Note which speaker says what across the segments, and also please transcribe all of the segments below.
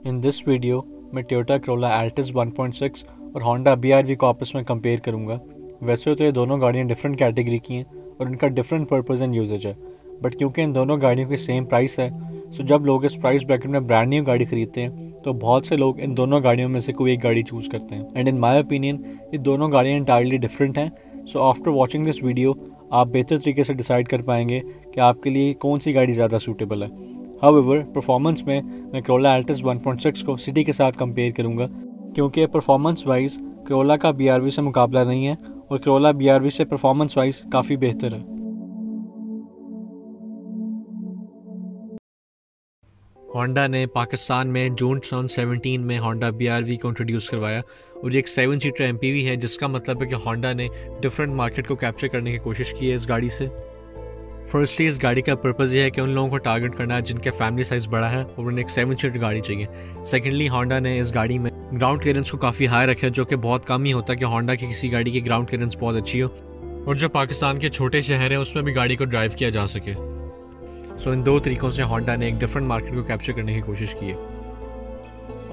Speaker 1: In this video मैं Toyota Corolla Altis 1.6 और Honda BR-V को आपस में कंपेयर करूंगा। वैसे तो ये दोनों गाड़ियाँ डिफरेंट कैटेगरी की हैं और इनका डिफरेंट पर्पस एंड यूजेज है, बट क्योंकि इन दोनों गाड़ियों की सेम प्राइस है, सो जब लोग इस प्राइस ब्रैकेट में ब्रांड न्यू गाड़ी खरीदते हैं तो बहुत से लोग इन दोनों गाड़ियों में से कोई एक गाड़ी चूज़ करते हैं। एंड इन माई ओपिनियन ये दोनों गाड़ियाँ इंटायरली डिफरेंट हैं। So after watching this video आप बेहतर तरीके से डिसाइड कर पाएंगे कि आपके लिए कौन सी गाड़ी ज़्यादा सूटेबल है। हाउएवर परफॉर्मेंस में मैं करोला एल्टिस 1.6 को सिटी के साथ कंपेयर करूंगा, क्योंकि परफॉर्मेंस वाइज करोला का BR-V से मुकाबला नहीं है और करोला BR-V से परफॉर्मेंस वाइज काफ़ी बेहतर है। होंडा ने पाकिस्तान में जून 2017 में होंडा BR-V को इंट्रोड्यूस करवाया और ये एक 7 सीटर MPV है, जिसका मतलब है कि होंडा ने डिफरेंट मार्केट को कैप्चर करने की कोशिश की है इस गाड़ी से। फर्स्टली इस गाड़ी का पर्पज़ ये है कि उन लोगों को टारगेट करना है जिनका फैमिली साइज़ बड़ा है और उन्हें एक 7 सीटर गाड़ी चाहिए। सेकेंडली होंडा ने इस गाड़ी में ग्राउंड क्लियरेंस को काफ़ी हाई रखा है, जो कि बहुत कम ही होता है कि होंडा की किसी गाड़ी की ग्राउंड क्लियरेंस बहुत अच्छी हो और जो पाकिस्तान के छोटे शहर हैं उसमें भी गाड़ी को ड्राइव किया जा सके। सो इन दो तरीक़ों से होंडा ने एक डिफरेंट मार्केट को कैप्चर करने की कोशिश की है।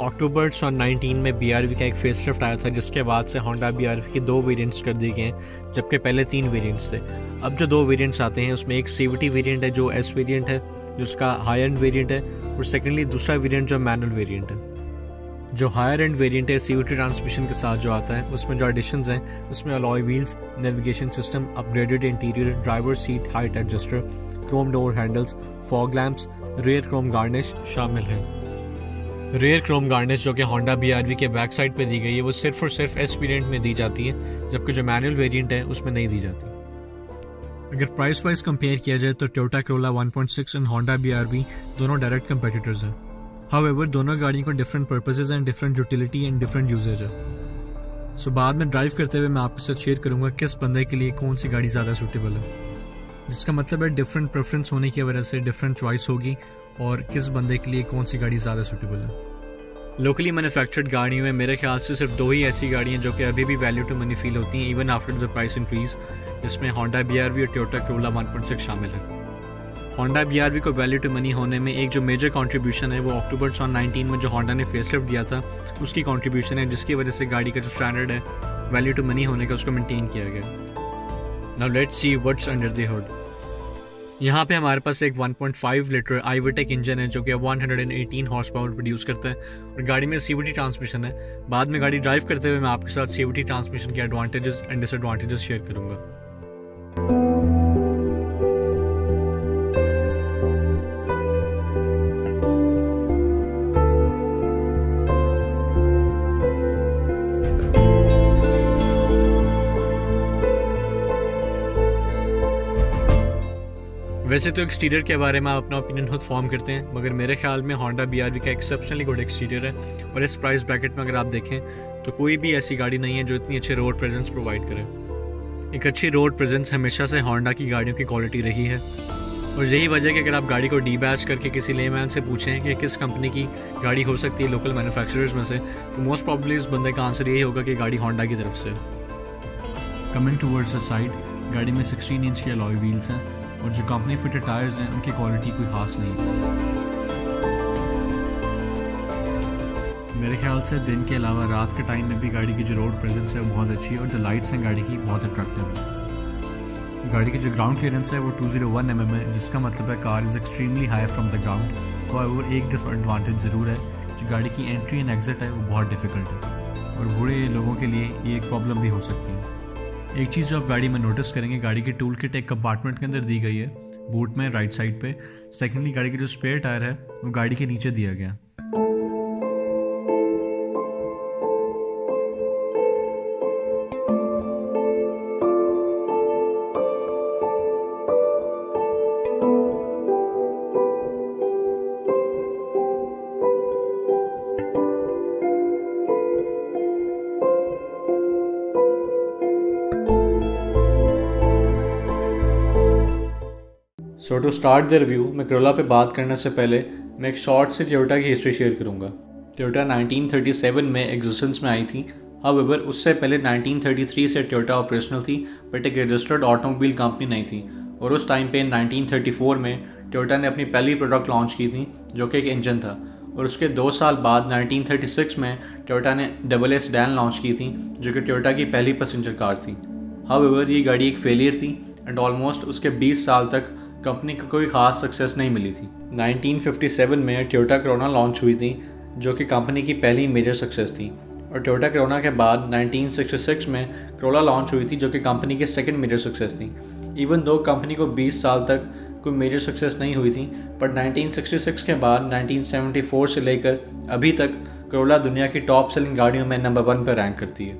Speaker 1: अक्टूबर 2019 में BR-V का एक फेसलिफ्ट आया था, जिसके बाद से होंडा BR-V के 2 वेरिएंट्स कर दिए गए हैं, जबकि पहले 3 वेरिएंट्स थे। अब जो 2 वेरिएंट्स आते हैं उसमें एक CVT वेरिएंट है जो S वेरिएंट है, जिसका हाई एंड वेरिएंट है, और सेकेंडली दूसरा वेरिएंट जो मैनुअल वेरिएंट है। जो हायर एंड वेरिएंट है CVT ट्रांसमिशन के साथ जो आता है, उसमें जो एडिशंस हैं उसमें alloy wheels, navigation system, upgraded interior, driver seat height adjuster, chrome door handles, fog lamps, rear chrome garnish शामिल हैं। रेयर क्रोम गार्निश जो कि होंडा BR-V के बैक साइड पे दी गई है वो सिर्फ और सिर्फ S वेरिएंट में दी जाती है, जबकि जो मैनुअल वेरिएंट है उसमें नहीं दी जाती। अगर प्राइस वाइज कंपेयर किया जाए तो Toyota Corolla 1.6 and Honda BR-V दोनों डायरेक्ट कंपेटिटर्स हैं। हाउएवर दोनों गाड़ियों को different purposes and different utility and different usages है। सो बाद में ड्राइव करते हुए मैं आपके साथ शेयर करूंगा किस बंदे के लिए कौन सी गाड़ी ज़्यादा सूटेबल है, जिसका मतलब है डिफरेंट प्रेफरेंस होने की वजह से डिफरेंट चॉइस होगी और किस बंदे के लिए कौन सी गाड़ी ज़्यादा सूटेबल है। लोकली मैन्युफैक्चर्ड गाड़ियों में मेरे ख्याल से सिर्फ 2 ही ऐसी गाड़ियाँ जो कि अभी भी वैल्यू टू मनी फील होती हैं even after the price increase, जिसमें होंडा BR-V और टोयोटा करोला 1.6 शामिल है। होंडा BR-V को वैल्यू टू मनी होने में एक जो मेजर कंट्रीब्यूशन है वो अक्टूबर 2019 में जो होंडा ने फेसलिफ्ट दिया था उसकी कंट्रीब्यूशन है, जिसकी वजह से गाड़ी का जो स्टैंडर्ड है वैल्यू टू मनी होने का उसको मेंटेन किया गया। Now let's see what's under the hood. यहाँ पे हमारे पास एक 1.5 लीटर iVTEC इंजन है जो कि 118 हॉर्स पावर प्रोड्यूस करता है और गाड़ी में CVT ट्रांसमिशन है। बाद में गाड़ी ड्राइव करते हुए मैं आपके साथ CVT ट्रांसमिशन के एडवांटेजेस एंड डिसएडवांटेजेस शेयर करूँगा। वैसे तो एक्सटीरियर के बारे में आप अपना ओपिनियन खुद फॉर्म करते हैं, मगर मेरे ख्याल में होंडा BR-V का एक्सेप्शनली गुड एक्सटीरियर है और इस प्राइस ब्रैकेट में अगर आप देखें तो कोई भी ऐसी गाड़ी नहीं है जो इतनी अच्छी रोड प्रेजेंस प्रोवाइड करे। एक अच्छी रोड प्रेजेंस हमेशा से होंडा की गाड़ियों की क्वालिटी रही है और यही वजह है कि अगर आप गाड़ी को डीबैच करके किसी लेमैन से पूछें कि किस कंपनी की गाड़ी हो सकती है लोकल मैन्युफैक्चरर्स में से, तो मोस्ट प्रॉब्ली उस बंदे का आंसर यही होगा कि गाड़ी होंडा की तरफ से। कमिंग टूवर्ड्स द साइड, गाड़ी में 16 इंच के अलॉय व्हील्स हैं और जो कंपनी फिटेड टायर्स हैं उनकी क्वालिटी कोई खास नहीं है। मेरे ख्याल से दिन के अलावा रात के टाइम में भी गाड़ी की जो रोड प्रेजेंस है वो बहुत अच्छी है और जो लाइट्स हैं गाड़ी की बहुत अट्रैक्टिव है। गाड़ी की जो ग्राउंड क्लियरेंस है वो 201 mm है, जिसका मतलब है car is extremely high from the ground. और एक डिसएडवांटेज ज़रूर है, जो गाड़ी की एंट्री एंड एग्जिट है वो बहुत डिफिकल्ट है और बूढ़े लोगों के लिए ये एक प्रॉब्लम भी हो सकती है। एक चीज़ जो आप गाड़ी में नोटिस करेंगे, गाड़ी की टूल किट एक कंपार्टमेंट के अंदर दी गई है बूट में राइट साइड पे। सेकेंडली गाड़ी की जो स्पेयर टायर है वो गाड़ी के नीचे दिया गया। सो टू स्टार्ट द रिव्यू, मैं करोला पे बात करने से पहले मैं एक शॉर्ट से टोयोटा की हिस्ट्री शेयर करूँगा। टोयोटा 1937 में एग्जिस्टेंस में आई थी। हाउएवर उससे पहले 1933 से टोयोटा ऑपरेशनल थी, बट एक रजिस्टर्ड ऑटोमोबाइल कंपनी नहीं थी। और उस टाइम पे 1934 में टोयोटा ने अपनी पहली प्रोडक्ट लॉन्च की थी जो कि एक इंजन था और उसके 2 साल बाद 1936 में टोयोटा ने डबल एस डैन लॉन्च की थी, जो कि टोयोटा की पहली पैसेंजर कार थी। हाउएवर ये गाड़ी एक फेलियर थी एंड ऑलमोस्ट उसके 20 साल तक कंपनी को कोई ख़ास सक्सेस नहीं मिली थी। 1957 में टोयोटा कोरोना लॉन्च हुई थी, जो कि कंपनी की पहली मेजर सक्सेस थी, और टोयोटा कोरोना के बाद 1966 में कोरोला लॉन्च हुई थी, जो कि कंपनी की सेकंड मेजर सक्सेस थी। इवन दो कंपनी को 20 साल तक कोई मेजर सक्सेस नहीं हुई थी, बट 1966 के बाद 1974 से लेकर अभी तक कोरोला दुनिया की टॉप सेलिंग गाड़ियों में नंबर 1 पर रैंक करती है।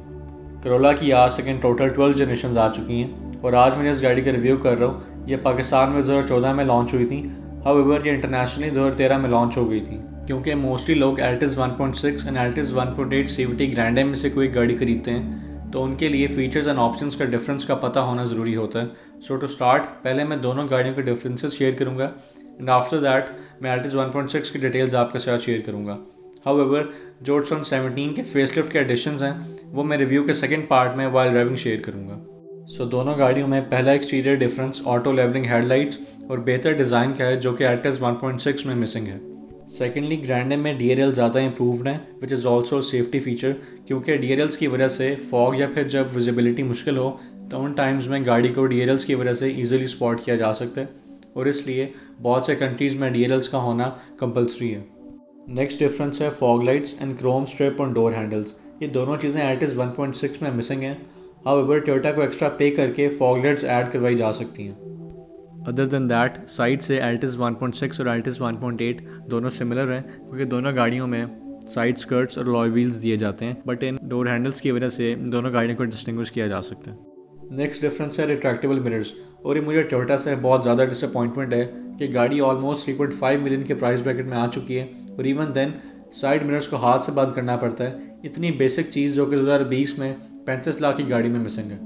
Speaker 1: कोरोला की आज तक इन टोटल 12 जनरेशन आ चुकी हैं, और आज मैं जिस गाड़ी का रिव्यू कर रहा हूँ ये पाकिस्तान में 2014 में लॉन्च हुई थी। हाउएवर ये इंटरनेशनली 2013 में लॉन्च हो गई थी, क्योंकि मोस्टली लोग Altis 1.6 and Altis 1.8 CVT Grande में से कोई गाड़ी खरीदते हैं, तो उनके लिए फीचर्स एंड ऑप्शंस का डिफरेंस का पता होना ज़रूरी होता है। सो टू स्टार्ट, पहले मैं दोनों गाड़ियों के डिफरेंसेस शेयर करूँगा एंड आफ्टर दैट मैं एल्टिस 1.6 की डिटेल्स आपके साथ शेयर करूँगा। हाउएवर जो 2017 के फेसलिफ्ट के एडिशंस हैं वो मैं रिव्यू के सेकंड पार्ट में वाइल ड्राइविंग शेयर करूँगा। सो दोनों गाड़ियों में पहला exterior difference auto levelling headlights और बेहतर डिज़ाइन का है, जो कि एल्टिस 1.6 में मिसिंग है। सेकेंडली, ग्रैंडे में DRL ज़्यादा इंप्रूव्ड है, which is also safety feature, क्योंकि DRLs की वजह से फॉग या फिर जब विजिबिलिटी मुश्किल हो तो उन टाइम्स में गाड़ी को DRLs की वजह से ईजिली स्पॉट किया जा सकता है, और इसलिए बहुत से कंट्रीज़ में DRLs का होना कंपलसरी है। नेक्स्ट डिफरेंस है fog lights and Chrome strip on door handles. ये दोनों चीज़ें एल्टिस 1.6 में मिसिंग हैं। हाउएवर टोयोटा को एक्स्ट्रा पे करके फॉग लाइट्स ऐड करवाई जा सकती हैं। अदर देन दैट, साइड से एल्टिस 1.6 और एल्टिस 1.8 दोनों सिमिलर हैं, क्योंकि दोनों गाड़ियों में साइड स्कर्ट्स और लॉय व्हील्स दिए जाते हैं, बट इन डोर हैंडल्स की वजह से दोनों गाड़ियों को डिस्टिंग्विश किया जा सकता है। नेक्स्ट डिफरेंस है रिट्रैक्टेबल मिरर्स, और ये मुझे टोयोटा से बहुत ज़्यादा डिसअपॉइंटमेंट है कि गाड़ी ऑलमोस्ट 3.5 मिलियन के प्राइस ब्रैकेट में आ चुकी है, और इवन देन साइड मिरर्स को हाथ से बंद करना पड़ता है। इतनी बेसिक चीज़ जो कि 2020 में 35 लाख की गाड़ी में मिसिंग है।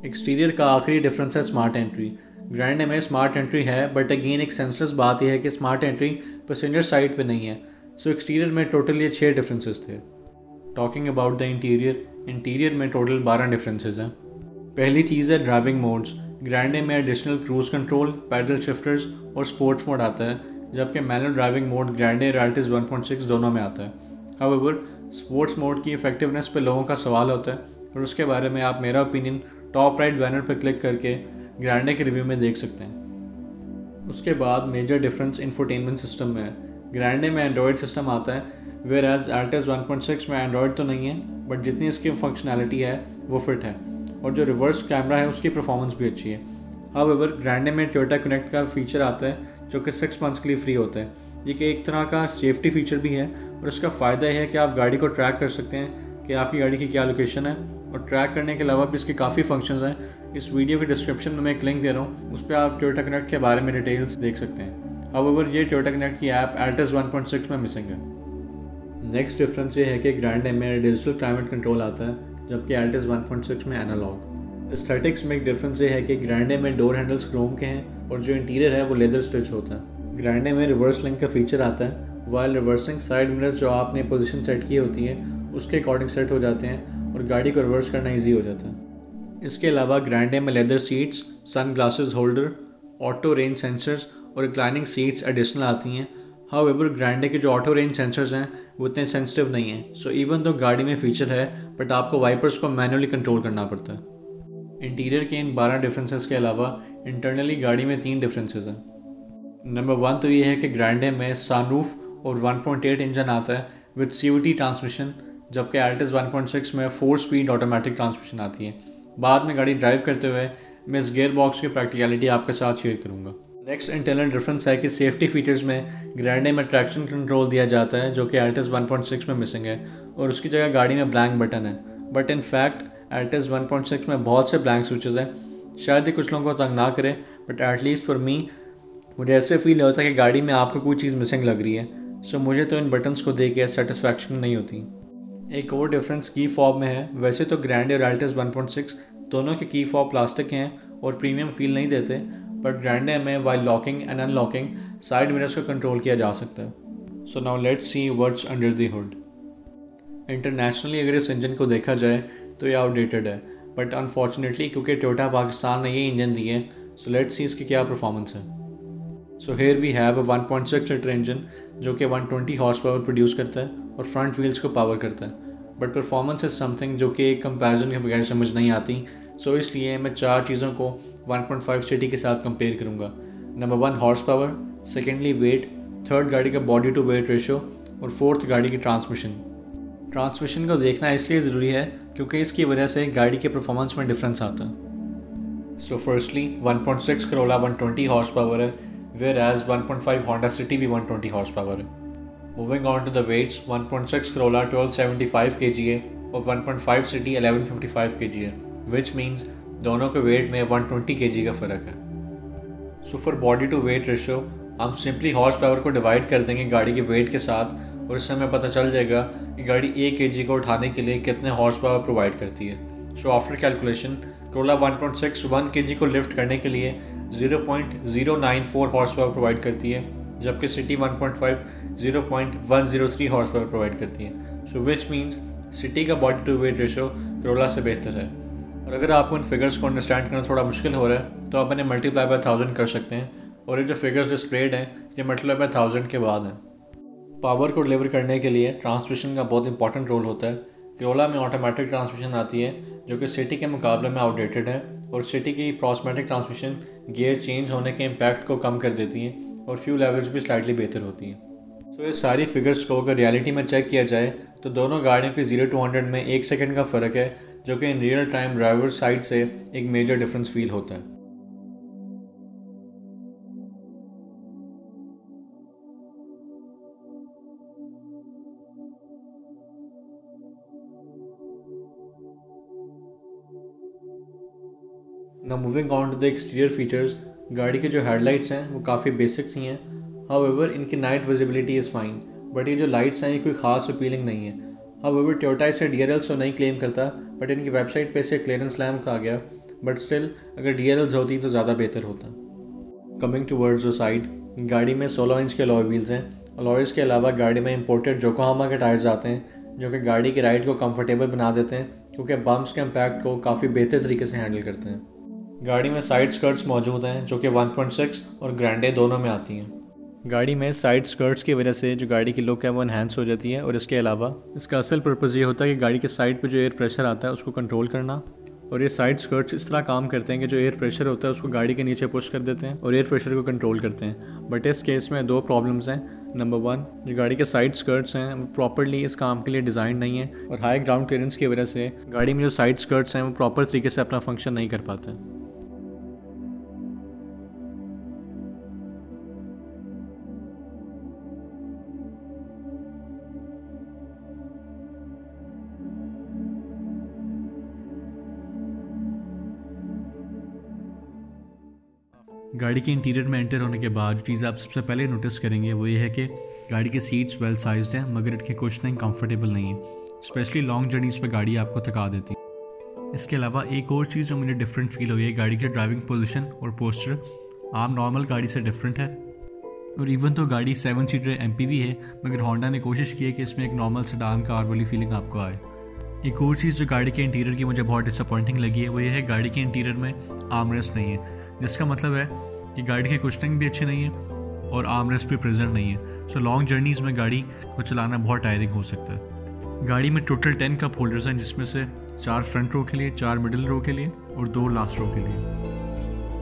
Speaker 1: एक्सटीरियर का आखिरी डिफरेंस है स्मार्ट एंट्री। ग्रैंडे में स्मार्ट एंट्री है, बट अगेन एक सेंसलेस बात यह है कि स्मार्ट एंट्री पैसेंजर साइड पे नहीं है। सो एक्सटीरियर में टोटल ये 6 डिफरेंसेस थे। टॉकिंग अबाउट द इंटीरियर में टोटल 12 डिफरेंसेस हैं। पहली चीज़ है ड्राइविंग मोड्स। ग्रैंडे में additional cruise control, paddle shifters और स्पोर्ट्स मोड आता है, जबकि मैनुअल ड्राइविंग मोड ग्रैंडे और एल्टिस 1.6 दोनों में आता है। हाउएवर स्पोर्ट्स मोड की इफेक्टिवनेस पे लोगों का सवाल होता है, और उसके बारे में आप मेरा ओपिनियन टॉप राइट बैनर पर क्लिक करके ग्रैंडे के रिव्यू में देख सकते हैं। उसके बाद मेजर डिफरेंस इंफोटेनमेंट सिस्टम में है। ग्रैंडे में एंड्रॉयड सिस्टम आता है, वेयर एज एल्टिस 1.6 में एंड्रॉयड तो नहीं है, बट जितनी इसकी फंक्शनैलिटी है वो फिट है, और जो रिवर्स कैमरा है उसकी परफॉर्मेंस भी अच्छी है। हाउएवर ग्रैंडे में टोयोटा कनेक्ट का फीचर आता है, जो कि 6 मंथ्स के लिए फ्री होता है। ये कि एक तरह का सेफ्टी फीचर भी है, और इसका फ़ायदा यह है कि आप गाड़ी को ट्रैक कर सकते हैं कि आपकी गाड़ी की क्या लोकेशन है, और ट्रैक करने के अलावा भी इसके काफ़ी फंक्शंस हैं। इस वीडियो के डिस्क्रिप्शन में मैं एक लिंक दे रहा हूँ, उस पर आप टोयोटा कनेक्ट के बारे में डिटेल्स देख सकते हैं। हाउएवर ये टोयोटा कनेक्ट की ऐप एल्टिस 1.6 में मिसिंग है। नेक्स्ट डिफरेंस ये है कि ग्रैंडे में डिजिटल क्लाइमेट कंट्रोल आता है, जबकि एल्टिस 1.6 में एनालॉग। एस्थेटिक्स में एक डिफरेंस ये है कि ग्रैंडे में डोर हैंडल्स क्रोम के हैं, और जो इंटीरियर है वो लेदर स्टिच होता है। ग्रैंडे में रिवर्स लिंक का फीचर आता है, वाइल रिवर्सिंग साइड मिरर्स जो आपने पोजीशन सेट की होती है उसके अकॉर्डिंग सेट हो जाते हैं, और गाड़ी को रिवर्स करना ईजी हो जाता है। इसके अलावा ग्रैंडे में leather seats, sun glasses holder, auto range sensors और रिक्लाइनिंग सीट्स एडिशनल आती हैं। हाउएवर ग्रैंडे के जो ऑटो रेंज सेंसर्स हैं वो इतने सेंसिटिव नहीं हैं, सो इवन तो गाड़ी में फीचर है, बट आपको वाइपर्स को मैनुअली कंट्रोल करना पड़ता है। इंटीरियर के इन 12 डिफरेंसेस के अलावा इंटरनली गाड़ी में 3 डिफरेंसेस हैं। नंबर 1 तो ये है कि ग्रैंडे में सनरूफ और 1.8 इंजन आता है विद CVT ट्रांसमिशन, जबकि एल्टिस 1.6 में 4 स्पीड ऑटोमेटिक ट्रांसमिशन आती है। बाद में गाड़ी ड्राइव करते हुए मैं इस गियर बॉक्स की प्रैक्टिकलिटी आपके साथ शेयर करूंगा। नेक्स्ट इंटरनल डिफरेंस है कि सेफ्टी फीचर्स में ग्रैंडे में ट्रैक्शन कंट्रोल दिया जाता है, जो कि एल्टिस 1.6 में मिसिंग है, और उसकी जगह गाड़ी में ब्लैंक बटन है। बट इन फैक्ट एल्टिस 1.6 में बहुत से ब्लैंक स्विचेस हैं। शायद ही कुछ लोगों को तंग ना करे, बट एटलीस्ट फॉर मी मुझे ऐसे फील होता है कि गाड़ी में आपको कोई चीज़ मिसिंग लग रही है। सो मुझे तो इन बटन्स को देख के सेटिस्फैक्शन नहीं होती। एक और डिफरेंस की फॉब में है। वैसे तो ग्रैंडे और एल्टिस 1.6 दोनों के की फॉब प्लास्टिक हैं और प्रीमियम फील नहीं देते, बट ग्रैंडे में while locking and unlocking side mirrors को कंट्रोल किया जा सकता है। So now let's see what's under the hood. Internationally अगर इस इंजन को देखा जाए तो ये आउटडेटेड है, बट अनफॉर्चुनेटली क्योंकि टोयोटा पाकिस्तान ने ये इंजन दिए हैं, सो लेट्स सी इसकी क्या परफॉर्मेंस है। So here we have a 1.6 litre engine जो कि 120 हॉर्स पावर प्रोड्यूस करता है और फ्रंट व्हील्स को पावर करता है। बट परफॉर्मेंस इज़ समथिंग जो कि एक कंपैरिजन के बगैर समझ नहीं आती। सो इसलिए मैं 4 चीज़ों को 1.5 सिटी के साथ कंपेयर करूँगा। Number 1 horse power, secondly weight, third गाड़ी का बॉडी टू वेट रेशो और फोर्थ गाड़ी की ट्रांसमिशन को देखना इसलिए ज़रूरी है क्योंकि इसकी वजह से गाड़ी के परफॉर्मेंस में डिफरेंस आता है। So firstly 1.6 Corolla 120 horse power है, वेयर एज 1.5 होंडा सिटी भी 120 हॉर्स पावर है। Moving on to the weights, 1.6 Corolla 1275 kg है और 1.5 सिटी 1155 kg है, विच मीन्स दोनों के वेट में 120 kg का फ़र्क है। So for body to weight ratio हम सिंपली हॉर्स पावर को डिवाइड कर देंगे गाड़ी के वेट के साथ और इससे हमें पता चल जाएगा कि गाड़ी 1 kg को उठाने के लिए कितने हॉर्स पावर प्रोवाइड करती है। So after calculation Corolla 1.61 kg को लिफ्ट करने के लिए 0.094 हॉर्स पावर प्रोवाइड करती है, जबकि सिटी 1.5 0.103 हॉर्स पावर प्रोवाइड करती है। सो विच मीन्स सिटी का body to weight ratio Corolla से बेहतर है। और अगर आपको इन फिगर्स को अंडरस्टैंड करना थोड़ा मुश्किल हो रहा है तो आप इन्हें मल्टीप्लाई बाय 1000 कर सकते हैं और ये जो फिगर्स डिस्प्लेड हैं ये मल्टीप्लाई बाय 1000 के बाद हैं। पावर को डिलीवर करने के लिए ट्रांसमिशन का बहुत इंपॉर्टेंट रोल होता है। करोला में ऑटोमेटिक ट्रांसमिशन आती है जो कि सिटी के मुकाबले में आउटडेटेड है और सिटी की प्रोस्मेटिक ट्रांसमिशन गियर चेंज होने के इम्पैक्ट को कम कर देती है और फ्यूल एवरेज भी स्लाइटली बेहतर होती है। तो ये सारी फिगर्स को अगर रियलिटी में चेक किया जाए तो दोनों गाड़ियों के 0 to 100 में 1 सेकंड का फ़र्क है, जो कि in real time driver side से एक मेजर डिफरेंस फील होता है। ना moving on to the exterior features, गाड़ी के जो हेडलाइट्स हैं वो काफ़ी बेसिक्स ही हैं। हाउएवर इनकी night visibility is fine, but ये जो लाइट्स हैं ये कोई ख़ास अपीलिंग नहीं है। हाउएवर टोयोटा इसे DRLs तो नहीं क्लेम करता, बट इनकी वेबसाइट पे इसे क्लियरेंस लैम्प कहा गया, बट स्टिल अगर DRLs होती तो ज़्यादा बेहतर होता। कमिंग टूवर्ड्स द साइड, गाड़ी में 16 इंच के अलॉय व्हील्स हैं। अलॉयज़ के अलावा गाड़ी में इंपोर्टेड योकोहामा के टायर्स आते हैं जो कि गाड़ी की राइड को कंफर्टेबल बना देते हैं क्योंकि बम्प्स के इम्पैक्ट को काफ़ी बेहतर तरीके से हैंडल करते हैं। गाड़ी में साइड स्कर्ट्स मौजूद हैं जो कि 1.6 और ग्रैंडे दोनों में आती हैं। गाड़ी में साइड स्कर्ट्स की वजह से जो गाड़ी की लुक है वो एनहांस हो जाती है और इसके अलावा इसका असल पर्पज़ ये होता है कि गाड़ी के साइड पे जो एयर प्रेशर आता है उसको कंट्रोल करना। और ये साइड स्कर्ट्स इस तरह काम करते हैं कि जो एयर प्रेशर होता है उसको गाड़ी के नीचे पुश कर देते हैं और एयर प्रेशर को कंट्रोल करते हैं। बट इस केस में 2 प्रॉब्लम्स हैं। नंबर 1, जो गाड़ी के साइड स्कर्ट्स हैं वो प्रॉपरली इस काम के लिए डिज़ाइन नहीं है और हाई ग्राउंड क्लियरेंस की वजह से गाड़ी में जो साइड स्कर्ट्स हैं वो प्रॉपर तरीके से अपना फंक्शन नहीं कर पाते। गाड़ी के इंटीरियर में एंटर होने के बाद जो चीज़ आप सबसे पहले नोटिस करेंगे वो ये है कि गाड़ी के सीट्स वेल साइज्ड हैं मगर इनके कुशनिंग कंफर्टेबल नहीं है। स्पेशली लॉन्ग जर्नीज़ पे गाड़ी आपको थका देती है। इसके अलावा एक और चीज़ जो मुझे डिफरेंट फील हुई है, गाड़ी की ड्राइविंग पोजीशन और पोस्चर आम नॉर्मल गाड़ी से डिफरेंट है। और इवन तो गाड़ी 7 सीटर MPV है मगर होंडा ने कोशिश की है कि इसमें एक नॉर्मल सेडान कार वाली फीलिंग आपको आए। एक और चीज़ जो गाड़ी के इंटीरियर की मुझे बहुत डिसअपॉइंटिंग लगी है वो ये है गाड़ी के इंटीरियर में आर्मरेस्ट नहीं है, जिसका मतलब है कि गाड़ी की कुशनिंग भी अच्छी नहीं है और आर्मरेस्ट भी प्रेजेंट नहीं है। सो लॉन्ग जर्नीज़ में गाड़ी को चलाना बहुत टायरिंग हो सकता है। गाड़ी में टोटल 10 कप होल्डर्स हैं जिसमें से 4 फ्रंट रो के लिए, 4 मिडिल रो के लिए और 2 लास्ट रो के लिए।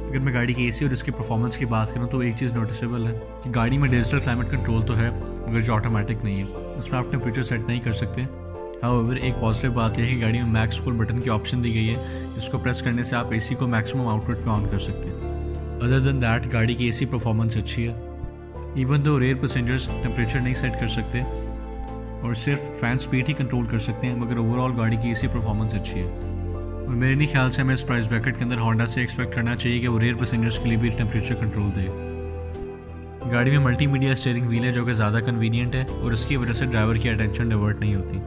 Speaker 1: अगर मैं गाड़ी की AC और इसकी परफॉर्मेंस की बात करूँ तो एक चीज़ नोटिसेबल है कि गाड़ी में डिजिटल क्लाइमेट कंट्रोल तो है मगर जो ऑटोमेटिक नहीं है, इसमें आप टेम्परेचर सेट नहीं कर सकते। हाउएवर एक पॉजिटिव बात यह है कि गाड़ी में मैक्स कूल बटन की ऑप्शन दी गई है, जिसको प्रेस करने से आप AC को मैक्सिमम आउटपुट पे ऑन कर सकते हैं। अदर देन दैट गाड़ी की AC परफॉर्मेंस अच्छी है। Even though rear passengers temperature नहीं सेट कर सकते और सिर्फ फ़ैन स्पीड ही कंट्रोल कर सकते हैं, मगर ओवरऑल गाड़ी की AC परफॉर्मेंस अच्छी है। और मेरे नहीं ख्याल से हमें इस प्राइस ब्रैकेट के अंदर होंडा से एक्सपेक्ट करना चाहिए कि वो रेयर पैसेंजर्स के लिए भी टेम्परेचर कंट्रोल दे। गाड़ी में मल्टीमीडिया स्टीयरिंग व्हील है जो कि ज़्यादा कन्वीनियंट है और इसकी वजह से ड्राइवर की अटेंशन डाइवर्ट नहीं होती।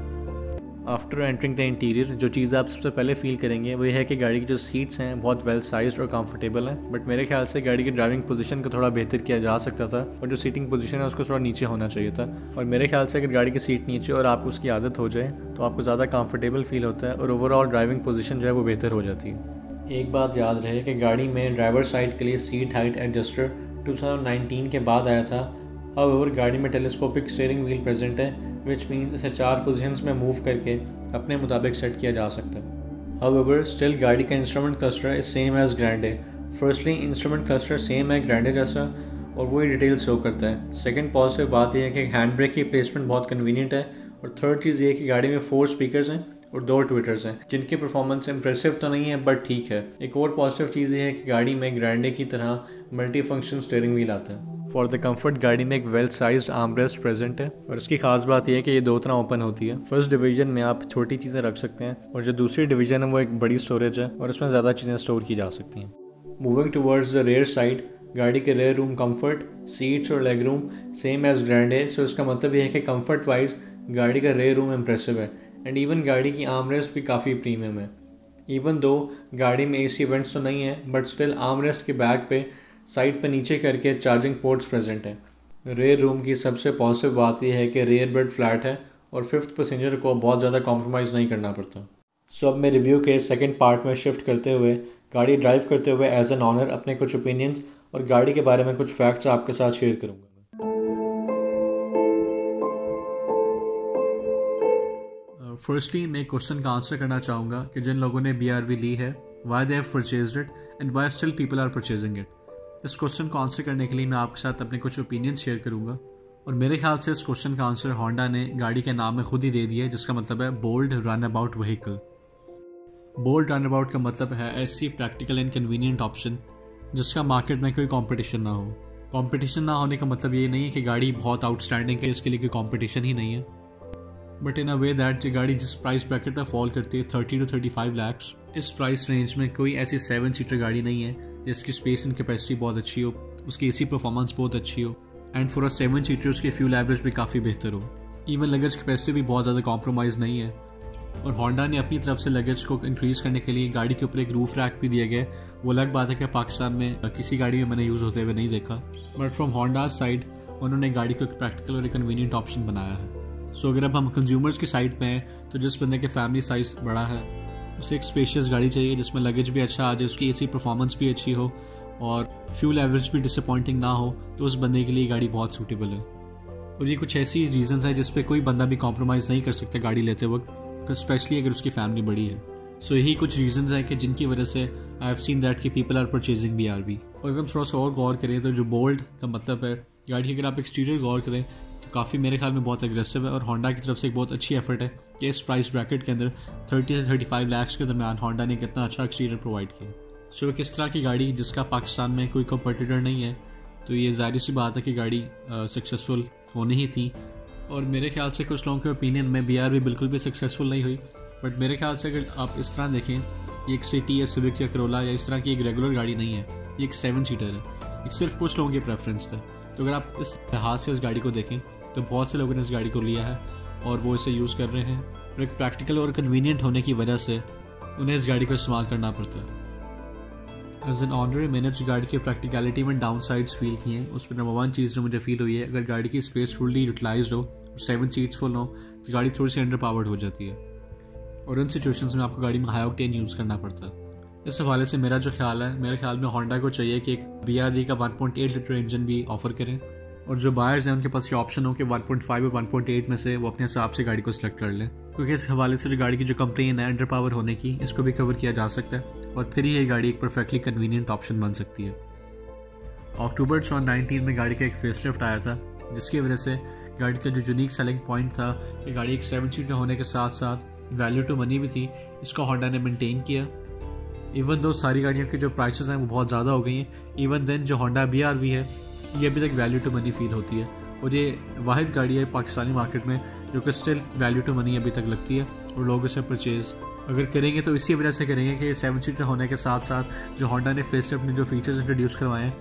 Speaker 1: आफ्टर एंटरिंग द इंटीरियर जो चीज़ आप सबसे पहले फील करेंगे वो ये है कि गाड़ी की जो सीट्स हैं बहुत वेल साइज्ड और कंफर्टेबल हैं, बट मेरे ख्याल से गाड़ी की ड्राइविंग पोजीशन को थोड़ा बेहतर किया जा सकता था और जो सीटिंग पोजीशन है उसको थोड़ा नीचे होना चाहिए था। और मेरे ख्याल से अगर गाड़ी की सीट नीचे और आपको उसकी आदत हो जाए तो आपको ज़्यादा कंफर्टेबल फील होता है और ओवरऑल ड्राइविंग पोजीशन जो है वो बेहतर हो जाती है। एक बात याद रहे कि गाड़ी में ड्राइवर साइड के लिए सीट हाइट एडजस्टर 2019 के बाद आया था हाउएवर गाड़ी में टेलीस्कोपिक स्टीयरिंग व्हील प्रेजेंट है, विच मीन्स इसे 4 पोजीशंस में मूव करके अपने मुताबिक सेट किया जा सकता है। हाउएवर स्टिल गाड़ी का instrument cluster is same as Grande. Firstly instrument cluster same है ग्रैंडे जैसा और वही डिटेल शो करता है। सेकंड पॉजिटिव बात यह है कि हैंड ब्रेक की प्लेसमेंट बहुत कन्वीनियंट है। और थर्ड चीज़ ये है कि गाड़ी में 4 स्पीकर्स हैं और 2 ट्विटर्स हैं, जिनकी परफॉर्मेंस इंप्रेसिव तो नहीं है बट ठीक है। एक और पॉजिटिव चीज़ ये है कि गाड़ी में ग्रैंडे की तरह मल्टी फंक्शन स्टीयरिंग व्हील आता है। फॉर द कंफर्ट गाड़ी में एक वेल साइज्ड आर्मरेस्ट प्रेजेंट है और इसकी खास बात यह है कि ये 2 तरह ओपन होती है। फर्स्ट डिवीजन में आप छोटी चीज़ें रख सकते हैं और जो दूसरी डिवीजन है वो एक बड़ी स्टोरेज है और इसमें ज़्यादा चीज़ें स्टोर की जा सकती हैं। Moving towards the rear side, गाड़ी के रेयर रूम कंफर्ट, सीट्स और leg room same as Grande. So इसका मतलब यह है कि कंफर्ट वाइज गाड़ी का रेयर रूम इम्प्रेसिव है एंड इवन गाड़ी की आर्मरेस्ट भी काफ़ी प्रीमियम है। इवन दो गाड़ी में AC वेंट्स तो नहीं है बट स्टिल आर्मरेस्ट के बैक पे साइड पे नीचे करके चार्जिंग पोर्ट्स प्रेजेंट है। रेयर रूम की सबसे पॉजिटिव बात यह है कि रेयर बेड फ्लैट है और 5th पैसेंजर को बहुत ज़्यादा कॉम्प्रोमाइज़ नहीं करना पड़ता। सो अब मैं रिव्यू के सेकंड पार्ट में शिफ्ट करते हुए गाड़ी ड्राइव करते हुए एज एन ऑनर अपने कुछ ओपिनियंस और गाड़ी के बारे में कुछ फैक्ट्स आपके साथ शेयर करूँगा। फर्स्टली मैं क्वेश्चन का आंसर करना चाहूँगा कि जिन लोगों ने BRV ली है, why they have purchased it and why still people are purchasing it. इस क्वेश्चन को आंसर करने के लिए मैं आपके साथ अपने कुछ ओपिनियंस शेयर करूँगा और मेरे ख्याल से इस क्वेश्चन का आंसर होंडा ने गाड़ी के नाम में खुद ही दे दिया है, जिसका मतलब है bold run about vehicle. Bold run about का मतलब है ऐसी प्रैक्टिकल एंड कन्वीनियंट ऑप्शन जिसका मार्केट में कोई कॉम्पिटिशन ना हो। कॉम्पिटिशन ना होने का मतलब ये नहीं है कि गाड़ी बहुत आउटस्टैंडिंग है, इसके लिए कोई कॉम्पिटिशन ही नहीं है, but in a way that जो गाड़ी जिस प्राइस ब्रैकेट में फॉल करती है 30 to 35 लाख, इस प्राइस रेंज में कोई ऐसी 7 सीटर गाड़ी नहीं है जिसकी स्पेस एंड कैपेसिटी बहुत अच्छी हो, उसकी AC परफॉर्मेंस बहुत अच्छी हो एंड फॉर अ 7 सीटर उसकी फ्यूल एवरेज भी काफ़ी बेहतर हो। इवन लगेज कैपेसिटी भी बहुत ज़्यादा कॉम्प्रोमाइज़ नहीं है और होंडा ने अपनी तरफ से लगेज को इंक्रीज़ करने के लिए गाड़ी के ऊपर एक रूफ रैक भी दिया गया। वो अलग बात है कि पाकिस्तान में किसी गाड़ी में मैंने यूज़ होते हुए नहीं देखा, बट फ्रॉम होंडा साइड उन्होंने गाड़ी को एक प्रैक्टिकल और एक कन्वीनियंट ऑप्शन बनाया है। सो अगर अब हम कंज्यूमर्स की साइड पे हैं तो जिस बंदे के फैमिली साइज बड़ा है उसे एक स्पेशियस गाड़ी चाहिए जिसमें लगेज भी अच्छा आ जाए, उसकी AC परफॉर्मेंस भी अच्छी हो और फ्यूल एवरेज भी डिसअपॉइंटिंग ना हो, तो उस बंदे के लिए गाड़ी बहुत सूटेबल है। और ये कुछ ऐसी रीजंस है जिस पे कोई बंदा भी कॉम्प्रोमाइज़ नहीं कर सकता गाड़ी लेते वक्त, स्पेशली अगर उसकी फैमिली बड़ी है। सो यही कुछ रीजंस हैं कि जिनकी वजह से आई हैव सीन दैट कि पीपल आर परचेजिंग BRV। और अगर हम थोड़ा सा और गौर करें तो जो बोल्ड का मतलब है गाड़ी की, अगर आप एक्सटीरियर गौर करें तो काफ़ी मेरे ख्याल में बहुत एग्रेसिव है और होंडा की तरफ से एक बहुत अच्छी एफर्ट है कि इस प्राइस ब्रैकेट के अंदर 30 से 35 लाख के दरमियान होंडा ने कितना अच्छा एक्सटीरियर प्रोवाइड किया। सो किस तरह की गाड़ी जिसका पाकिस्तान में कोई कॉम्पिटिटर नहीं है, तो ये जाहिर सी बात है कि गाड़ी सक्सेसफुल होनी ही थी। और मेरे ख्याल से कुछ लोगों के ओपिनियन में BRV बिल्कुल भी सक्सेसफुल नहीं हुई, बट मेरे ख्याल से अगर आप इस तरह देखें, ये एक सिटी या सिविक या करोला या इस तरह की एक रेगुलर गाड़ी नहीं है, ये एक 7 सीटर है। एक सिर्फ कुछ लोगों की प्रेफरेंस था। तो अगर आप इस लिहाज से इस गाड़ी को देखें तो बहुत से लोगों ने इस गाड़ी को लिया है और वो इसे यूज़ कर रहे हैं और एक प्रैक्टिकल और कन्वीनियंट होने की वजह से उन्हें इस गाड़ी को इस्तेमाल करना पड़ता है। एज एन ऑनर मैंने जो गाड़ी की प्रैक्टिकलिटी में डाउन साइड्स फील किए हैं, उसमें नंबर 1 चीज़ जो मुझे फील हुई है, अगर गाड़ी की स्पेस फुल्ली यूटिलाइज्ड हो, 7 सीट्स फुल हो, तो गाड़ी थोड़ी सी अंडर पावर्ड हो जाती है और उन सिचुएशंस में आपको गाड़ी में हाई ऑक्टेन यूज़ करना पड़ता है। इस हवाले से मेरा जो ख्याल है, मेरे ख्याल में होंडा को चाहिए कि एक BRV का 1.8 लीटर इंजन भी ऑफर करें और जो बायर्स हैं उनके पास ये ऑप्शन हो कि 1.5 और 1.8 में से वो अपने हिसाब से गाड़ी को सिलेक्ट कर लें, क्योंकि इस हवाले से जो गाड़ी की जो कंप्लेन है अंडर पावर होने की, इसको भी कवर किया जा सकता है और फिर ही ये गाड़ी एक परफेक्टली कन्वीनियंट ऑप्शन बन सकती है। अक्टूबर 2019 में गाड़ी का एक फेसलिफ्ट आया था, जिसकी वजह से गाड़ी का जो यूनिक सेलिंग पॉइंट था कि गाड़ी एक 7 सीटर होने के साथ साथ वैल्यू टू मनी भी थी, इसको होंडा ने मेंटेन किया। इवन दो सारी गाड़ियों के जो प्राइसेस हैं वो बहुत ज़्यादा हो गई हैं, इवन देन जो होंडा BRV है ये अभी तक वैल्यू टू मनी फील होती है और ये वाहिद गाड़ी है पाकिस्तानी मार्केट में जो कि स्टिल वैल्यू टू मनी अभी तक लगती है और लोग इसे परचेज़ अगर करेंगे तो इसी वजह से करेंगे कि 7 सीटर होने के साथ साथ जो होंडा ने फेसलिफ्ट में जो फीचर्स इंट्रोड्यूस करवाए हैं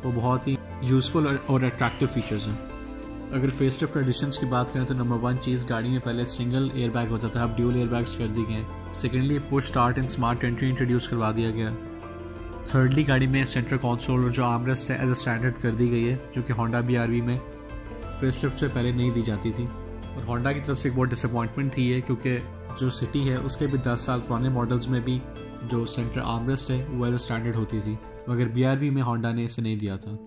Speaker 1: वो बहुत ही यूज़फुल और अट्रैक्टिव फीचर्स हैं। अगर फेसलिफ्ट एडिशंस की बात करें तो नंबर 1 चीज़, गाड़ी में पहले सिंगल एयर बैग होता था, अब ड्यूल एयर बैग्स कर दिए गए। Secondly, push start and smart entry introduce करवा दिया गया। थर्डली, गाड़ी में सेंटर कंसोल और जो आर्मरेस्ट है एज अ स्टैंडर्ड कर दी गई है, जो कि होंडा BRV में फेसलिफ्ट से पहले नहीं दी जाती थी। और होंडा की तरफ से एक बहुत डिसअपॉइंटमेंट थी है, क्योंकि जो सिटी है उसके भी 10 साल पुराने मॉडल्स में भी जो सेंटर आर्मरेस्ट है वो एज अ स्टैंडर्ड होती थी, मगर BRV में होंडा ने इसे नहीं दिया था।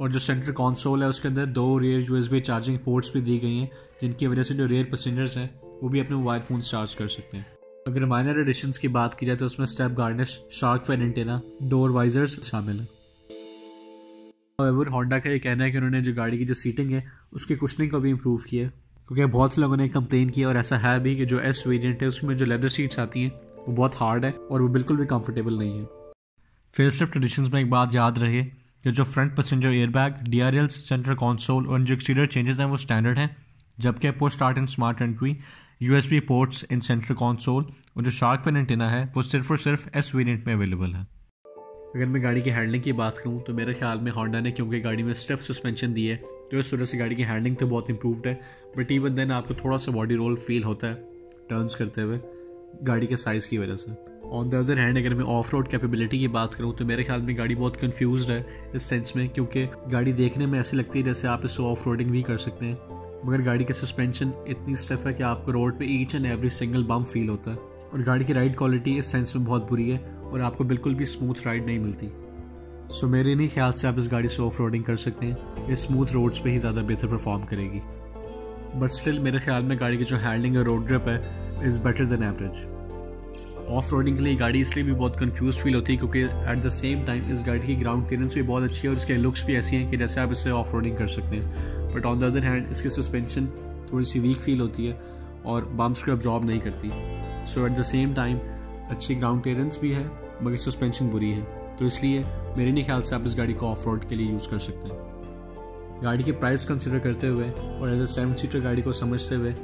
Speaker 1: और जो सेंटर कंसोल है उसके अंदर 2 रियर USB चार्जिंग पोर्ट्स भी दी गई हैं, जिनकी वजह से जो रियर पैसेंजर्स हैं वो भी अपने मोबाइल फ़ोन चार्ज कर सकते हैं। अगर माइनर एडिशंस की बात की जाए तो उसमें step garnish, shark fine antenna, door visors शामिल है। However, होंडा का ये कहना है कि उन्होंने जो गाड़ी की जो सीटिंग है उसकी कुशनिंग को भी इम्प्रूव किया है, क्योंकि बहुत से लोगों ने कंप्लेन किया और ऐसा है भी कि जो एस वेरिएंट है उसमें जो लेदर सीट्स आती हैं वो बहुत हार्ड है और वो बिल्कुल भी कंफर्टेबल नहीं है। फेसलिफ्ट एडिशंस में एक बात याद रहे कि जो front passenger airbag, DRLs, centre console और जो एक्सटीरियर चेंजेस हैं वो स्टैंडर्ड हैं, जबकि push start and smart entry, USB ports in centre console और जो शार्क फाइन एंटेना है वो सिर्फ और सिर्फ एस वेरिएंट में अवेलेबल है। अगर मैं गाड़ी की हैंडलिंग की बात करूँ तो मेरे ख्याल में होंडा ने क्योंकि गाड़ी में स्टिफ सस्पेंशन दी है तो इस वजह से गाड़ी की हैंडलिंग तो बहुत इंप्रूव्ड है, बट इवन देन आपको थोड़ा सा बॉडी रोल फील होता है टर्न्स करते हुए गाड़ी के साइज़ की वजह से। ऑन द अदर हैंड अगर मैं ऑफ रोड कैपेबिलिटी की बात करूँ तो मेरे ख्याल में गाड़ी बहुत कंफ्यूज्ड है इस सेंस में, क्योंकि गाड़ी देखने में ऐसी लगती है जैसे आप इससे ऑफ रोडिंग भी कर सकते हैं, मगर गाड़ी का सस्पेंशन इतनी स्टिफ है कि आपको रोड पे each and every single bump feel होता है और गाड़ी की राइड क्वालिटी इस सेंस में बहुत बुरी है और आपको बिल्कुल भी स्मूथ राइड नहीं मिलती। सो मेरे नहीं ख्याल से आप इस गाड़ी से ऑफ रोडिंग कर सकते हैं, ये स्मूथ रोड्स पे ही ज़्यादा बेहतर परफॉर्म करेगी, बट स्टिल मेरे ख्याल में गाड़ी की जो हैंडलिंग और रोड ग्रिप है is better than average. Off roading के लिए गाड़ी इसलिए भी बहुत कंफ्यूज फील होती है क्योंकि एट द सेम टाइम इस गाड़ी की ग्राउंड क्लियरेंस भी बहुत अच्छी है और इसके लुक्स भी ऐसी हैं कि जैसे आप इससे ऑफ रोडिंग कर सकते हैं, but on the other hand इसकी सस्पेंशन थोड़ी सी वीक फील होती है और बम्प्स को अब्जॉर्ब नहीं करती। सो एट द सेम टाइम अच्छी ग्राउंड क्लियरेंस भी है मगर सस्पेंशन बुरी है, तो इसलिए मेरे नहीं ख्याल से आप इस गाड़ी को ऑफ रोड के लिए यूज़ कर सकते हैं। गाड़ी की प्राइस कंसिडर करते हुए और एज ए 7 सीटर गाड़ी को समझते हुए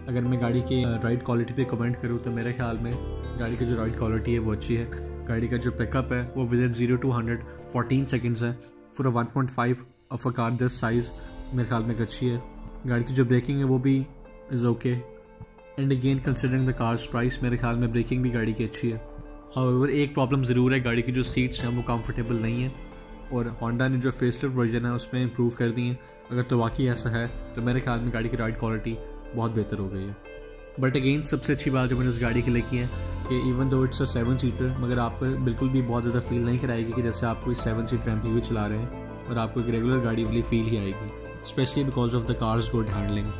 Speaker 1: अगर मैं गाड़ी की राइड क्वालिटी पे कमेंट करूँ तो मेरे ख्याल में गाड़ी की जो राइड क्वालिटी है वो अच्छी है। गाड़ी का जो पिकअप है वो विद 0 to 100 14 सेकेंड्स है for 1.5 of a car this size, मेरे ख्याल में अच्छी है। गाड़ी की जो ब्रेकिंग है वो भी is okay and again considering the cars price मेरे ख्याल में ब्रेकिंग भी गाड़ी की अच्छी है। हाउएवर एक प्रॉब्लम ज़रूर है, गाड़ी की जो सीट्स हैं वो कंफर्टेबल नहीं है और होंडा ने जो फेसलिफ्ट वर्जन है उसमें इम्प्रूव कर दी हैं। अगर तो वाकई ऐसा है तो मेरे ख्याल में गाड़ी की राइड क्वालिटी बहुत बेहतर हो गई है। बट अगेन सबसे अच्छी बात जो मैंने इस गाड़ी के लिए की है कि even though it's a 7 seater मगर आपको बिल्कुल भी बहुत ज़्यादा फील नहीं कराएगी कि जैसे आप कोई 7 सीटर MPV चला रहे हैं और आपको एक रेगुलर गाड़ी वाली फील ही आएगी, specially because of the cars good handling.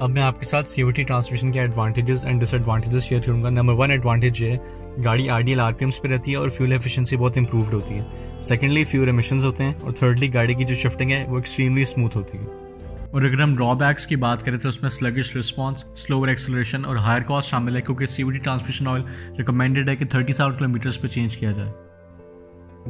Speaker 1: अब मैं आपके साथ CVT ट्रांसमिशन के एडवांटेजेस एंड डिसएडवांटेजेस शेयर करूंगा। नंबर 1 एडवांटेज ये है गाड़ी आइडियल RPMs पे रहती है और फ्यूल एफिशिएंसी बहुत इंप्रूव्ड होती है। सेकेंडली फ्यूल एमिशंस होते हैं और थर्डली गाड़ी की जो शिफ्टिंग है वो एक्सट्रीमली स्मूथ होती है। और अगर हम ड्रॉबैक्स की बात करें तो उसमें स्लगिश रिस्पॉन्स, स्लोअर एक्सेलरेशन और हायर कॉस्ट शामिल है, क्योंकि CVT ट्रांसमिशन ऑयल रिकमेंडेड है कि 30,000 किलोमीटर्स पे चेंज किया जाए।